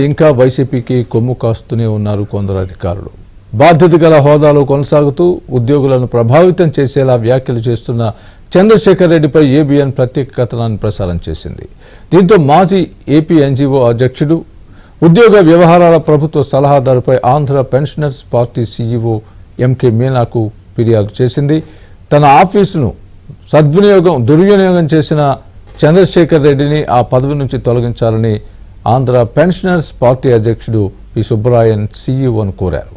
ఇంకా వైసీపీకి కొమ్ము కాస్తూనే ఉన్నారు కొందరు అధికారులు. బాధ్యత గల హోదాలో కొనసాగుతూ ఉద్యోగులను ప్రభావితం చేసేలా వ్యాఖ్యలు చేస్తున్న చంద్రశేఖర్ రెడ్డిపై ఏబిఎన్ ప్రత్యేక కథనాన్ని ప్రసారం చేసింది. దీంతో మాజీ ఏపీ ఎన్జీఓ అధ్యక్షుడు, ఉద్యోగ వ్యవహారాల ప్రభుత్వ సలహాదారుపై Andhra pensioners party CEO MK మీనాకు ఫిర్యాదు చేసింది. తన ఆఫీసును దుర్వినియోగం చేసిన చంద్రశేఖర్ రెడ్డిని ఆ పదవి నుంచి తొలగించాలని ఆంధ్ర పెన్షనర్స్ పార్టీ అధ్యక్షుడు పి సుబ్బరాయన్ సీఈఓను కోరారు.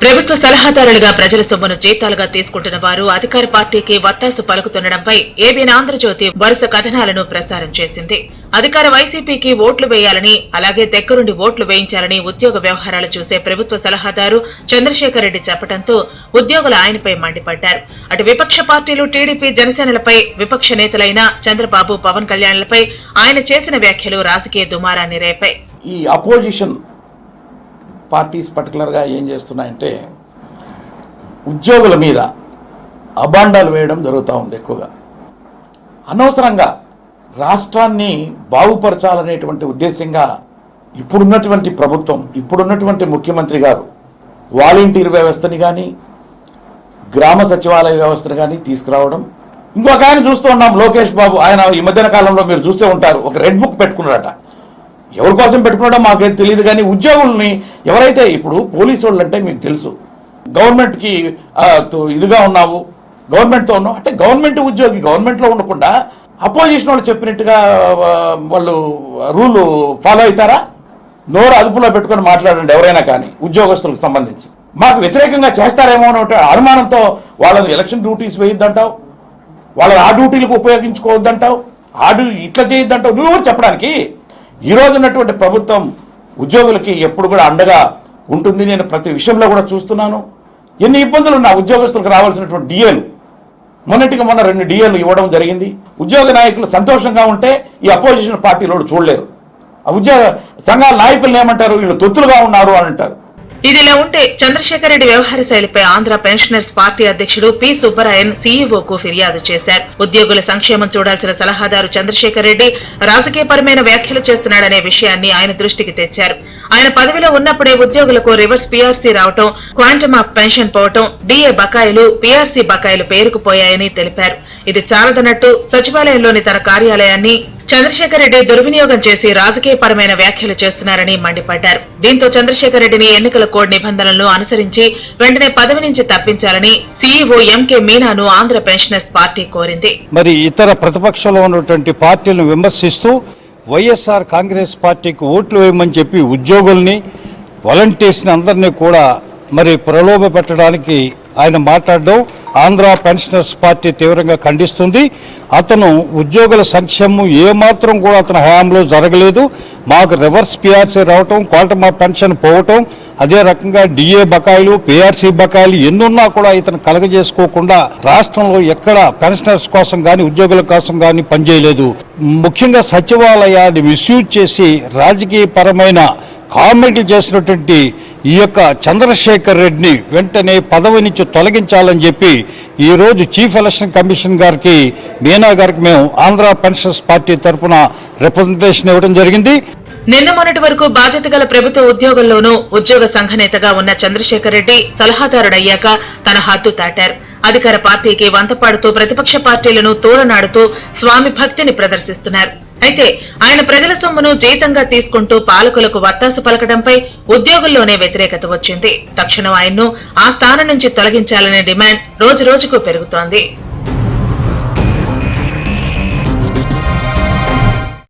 ప్రభుత్వ సలహాదారులుగా ప్రజల సొమ్మును జీతాలుగా తీసుకుంటున్న వారు అధికార పార్టీకి వత్తాసు పలుకుతుండడంపై ఏబిఎన్ ఆంధ్రజ్యోతి వరుస కథనాలను ప్రసారం చేసింది. అధికార వైసీపీకి ఓట్లు వేయాలని, అలాగే దగ్గరుండి ఓట్లు వేయించాలని ఉద్యోగ వ్యవహారాలు చూసే ప్రభుత్వ సలహాదారు చంద్రశేఖర్ రెడ్డి చెప్పడంతో ఉద్యోగులు ఆయనపై మండిపడ్డారు. అటు విపక్ష పార్టీలు టీడీపీ, జనసేనలపై, విపక్ష నేతలైన చంద్రబాబు, పవన్ కళ్యాణ్లపై ఆయన చేసిన వ్యాఖ్యలు రాజకీయ దుమారాన్ని రేపాయి. ఈ అపోజిషన్ పార్టీస్ పర్టికులర్గా ఏం చేస్తున్నాయంటే ఉద్యోగుల మీద అబాండాలు వేయడం జరుగుతూ ఉంది. ఎక్కువగా అనవసరంగా రాష్ట్రాన్ని బాగుపరచాలనేటువంటి ఉద్దేశంగా ఇప్పుడున్నటువంటి ప్రభుత్వం, ఇప్పుడున్నటువంటి ముఖ్యమంత్రి గారు వాలంటీర్ వ్యవస్థని కానీ, గ్రామ సచివాలయ వ్యవస్థను కానీ తీసుకురావడం. ఇంకొక ఆయన చూస్తూ ఉన్నాం, లోకేష్ బాబు. ఆయన ఈ మధ్యన కాలంలో మీరు చూస్తూ ఉంటారు, ఒక రెడ్ బుక్ పెట్టుకున్నారట. ఎవరి కోసం పెట్టుకున్నాడో మాకేం తెలియదు. కానీ ఉద్యోగుల్ని ఎవరైతే, ఇప్పుడు పోలీసు వాళ్ళు అంటే మీకు తెలుసు, గవర్నమెంట్కి ఇదిగా ఉన్నావు, గవర్నమెంట్తో ఉన్నావు అంటే గవర్నమెంట్ ఉద్యోగి గవర్నమెంట్లో ఉండకుండా అపోజిషన్ వాళ్ళు చెప్పినట్టుగా వాళ్ళు రూల్ ఫాలో అవుతారా? నోరు అదుపులో పెట్టుకొని మాట్లాడండి ఎవరైనా కానీ ఉద్యోగస్తులకు సంబంధించి. మాకు వ్యతిరేకంగా చేస్తారేమో అనే అనుమానంతో వాళ్ళని ఎలక్షన్ డ్యూటీస్ వేయొద్దంటావు, వాళ్ళని ఆ డ్యూటీలకు ఉపయోగించుకోవద్దంటావు, ఇట్లా చేయొద్దంటావు. నువ్వు చెప్పడానికి ఈ రోజు ఉన్నటువంటి ప్రభుత్వం ఉద్యోగులకి ఎప్పుడు కూడా అండగా ఉంటుంది. నేను ప్రతి విషయంలో కూడా చూస్తున్నాను. ఎన్ని ఇబ్బందులు ఉన్నా ఉద్యోగస్తులకు రావాల్సినటువంటి డిఏలు, మొన్న 2 డిఏలు ఇవ్వడం జరిగింది. ఉద్యోగ నాయకులు సంతోషంగా ఉంటే ఈ అపోజిషన్ పార్టీలో చూడలేరు. ఆ ఉద్యోగ సంఘాల నాయకులను ఏమంటారు, వీళ్ళు తొత్తులుగా ఉన్నారు అని అంటారు. ఇదిలా ఉంటే చంద్రశేఖర్ రెడ్డి వ్యవహార శైలిపై ఆంధ్ర పెన్షనర్స్ పార్టీ అధ్యక్షుడు పి సుబ్బరాయన్ సీఈఓకు ఫిర్యాదు చేశారు. ఉద్యోగుల సంక్షేమం చూడాల్సిన సలహాదారు చంద్రశేఖర్ రెడ్డి రాజకీయపరమైన వ్యాఖ్యలు చేస్తున్నాడనే విషయాన్ని ఆయన దృష్టికి తెచ్చారు. ఆయన పదవిలో ఉన్నప్పుడే ఉద్యోగులకు రివర్స్ పీఆర్సీ రావటం, క్వాంటమ్ ఆఫ్ పెన్షన్ పోవటం, డీఏ బకాయిలు, పీఆర్సీ బకాయిలు పేరుకుపోయాయని తెలిపారు. ఇది చాలదన్నట్టు సచివాలయంలోని తన కార్యాలయాన్ని చంద్రశేఖర్ రెడ్డి దుర్వినియోగం చేసి రాజకీయపరమైన వ్యాఖ్యలు చేస్తున్నారని మండిపడ్డారు. దీంతో చంద్రశేఖర్ రెడ్డిని ఎన్నికల కోడ్ నిబంధనలను అనుసరించి వెంటనే పదవి నుంచి తప్పించాలని సీఈఓ ఎంకే మీనాను ఆంధ్ర పెన్షనర్స్ పార్టీ కోరింది. మరి ఇతర ప్రతిపక్షంలో ఉన్నటువంటి పార్టీలను విమర్శిస్తూ వైఎస్ఆర్ కాంగ్రెస్ పార్టీకి ఓట్లు వేయమని చెప్పి ఉద్యోగుల్ని, వాలంటీర్స్ని అందరినీ కూడా మరి ప్రలోభ పెట్టడానికి ఆయన మాట్లాడడం ఆంధ్ర పెన్షనర్స్ పార్టీ తీవ్రంగా ఖండిస్తుంది. అతను ఉద్యోగుల సంక్షేమం ఏమాత్రం కూడా అతని హయాంలో జరగలేదు. మాకు రివర్స్ పీఆర్సీ రావటం, క్వాంటమ్ ఆఫ్ పెన్షన్ పోవటం, అదే రకంగా డిఏ బకాయిలు, పీఆర్సీ బకాయిలు ఎన్నున్నా కూడా ఇతను కలగజేసుకోకుండా రాష్ట్రంలో ఎక్కడ పెన్షనర్స్ కోసం కానీ ఉద్యోగుల కోసం కానీ పనిచేయలేదు. ముఖ్యంగా సచివాలయాన్ని మిస్యూజ్ చేసి రాజకీయపరమైన కామెంట్లు చేసినటువంటి ఈ యొక్క చంద్రశేఖర్ రెడ్డిని వెంటనే పదవి నుంచి తొలగించాలని చెప్పి ఈరోజు చీఫ్ ఎలక్షన్ కమిషన్ గారికి, మీనా గారికి మేము ఆంధ్ర పెన్షనర్స్ పార్టీ తరఫున రిప్రజెంటేషన్ ఇవ్వడం జరిగింది. నిన్న మొన్నటి వరకు బాధ్యత గల ప్రభుత్వ ఉద్యోగంలోనూ ఉద్యోగ సంఘ నేతగా ఉన్న చంద్రశేఖర్ రెడ్డి సలహాదారుడయ్యాక తన హద్దు దాటారు. అధికార పార్టీకి వంతపాడుతూ ప్రతిపక్ష పార్టీలను తోలనాడుతూ స్వామి భక్తిని ప్రదర్శిస్తున్నారు. అయితే ఆయన ప్రజల సొమ్మును జీతంగా తీసుకుంటూ పాలకులకు వత్తాసు పలకడంపై ఉద్యోగుల్లోనే వ్యతిరేకత వచ్చింది. తక్షణం ఆయన్ను ఆ స్థానం నుంచి తొలగించాలనే డిమాండ్ రోజురోజుకు పెరుగుతోంది.